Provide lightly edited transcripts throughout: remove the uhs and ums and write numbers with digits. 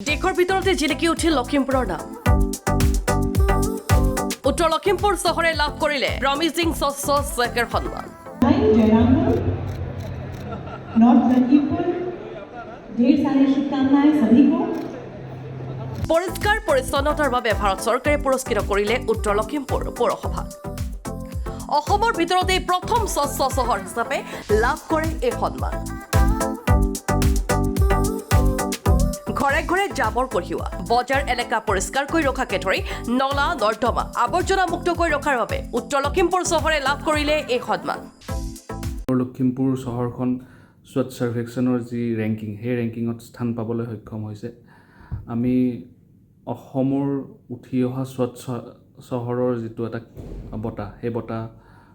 দেশৰ ভিতৰতে জিলিকি উঠিল লখিমপুৰৰ নাম উত্তৰ লখিমপুৰ চহৰে লাভ কৰিলে প্ৰমিজিং স্বচ্ছ চেকাৰ সন্মান नॉर्थ लखीमपुर ढेर सारी शुभकामनाएं सभी को পৰিষ্কাৰ পৰিচ্ছন্নতাৰ বাবে ভাৰত চৰকাৰে পুৰস্কৃত কৰিলে উত্তৰ লখিমপুৰ পৌৰসভা অসমৰ ভিতৰতে প্ৰথম স্বচ্ছ চহৰ হিচাপে লাভ কৰে এই সন্মান ঘৰে ঘৰে জাবৰ কঢ়িওৱা বজাৰ এলেকা পৰিষ্কাৰ কৰি ৰখাকে ধৰি নলা নৰ্দমা আৱৰ্জনা মুক্ত কৰি ৰখাৰ বাবে উত্তৰ লখিমপুৰ চহৰে লাভ কৰিলে এই সন্মান লখিমপুৰ চহৰখন স্বচ্ছ সাৰ্ভেক্ষণৰ যি ৰেংকিং সেই ৰেংকিঙত স্থান পাবলৈ সক্ষম হৈছে আমি অসমৰ উঠি অহা স্বচ্ছ চহৰৰ যিটো এটা বঁটা সেই বঁটা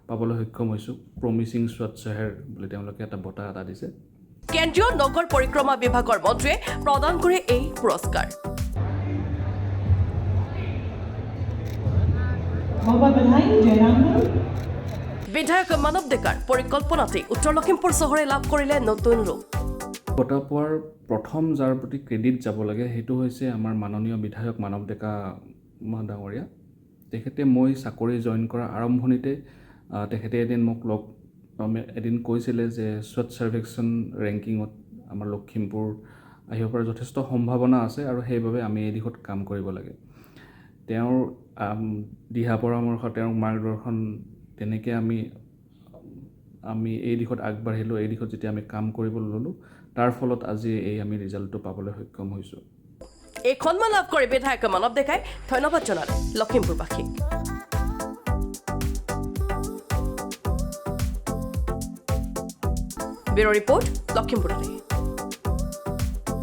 পাবলৈ সক্ষম হৈছোঁ প্ৰমিজিং স্বচ্ছ চহৰ বুলি তেওঁলোকে এটা বঁটা এটা দিছে কেন্দ্ৰীয় নগৰ পৰিক্ৰমা বিভাগৰ মন্ত্ৰীয়ে প্ৰদান কৰে এই পুৰস্কাৰ बहुत बधाई जयराम বিধায়ক মানৱ ডেকাৰ পৰিকল্পনাতে উত্তৰ লখিমপুৰ চহৰে লাভ কৰিলে নতুন ৰূপ বঁটা পোৱাৰ প্ৰথম যাৰ প্ৰতি ক্ৰেডিট যাব লাগে সেইটো হৈছে আমাৰ মাননীয় বিধায়ক মানৱ ডেকা ডাঙৰীয়া তেখেতে মই চাকৰি জইন কৰা আৰম্ভণিতে তেখেতে এদিন কৈছিলে যে স্বচ্ছ সাৰ্ভেক্ষণ ৰেংকিঙত আমাৰ লখিমপুৰ আহিব পৰা যথেষ্ট সম্ভাৱনা আছে আৰু সেইবাবে আমি এই দিশত কাম কৰিব লাগে তেওঁৰ দিহা পৰামৰ্শ তেওঁৰ মাৰ্গদৰ্শন তেনেকৈ আমি এই দিশত আগবাঢ়িলোঁ এই দিশত যেতিয়া আমি কাম কৰিবলৈ ল'লোঁ তাৰ ফলত আজি এই আমি ৰিজাল্টটো পাবলৈ সক্ষম হৈছোঁ এই সন্মান লাভ কৰি বিধায়ক মানৱ ডেকাই ধন্যবাদ জনালে লখিমপুৰবাসীক ব্যুৰ ৰিপৰ্ট লখিমপুৰ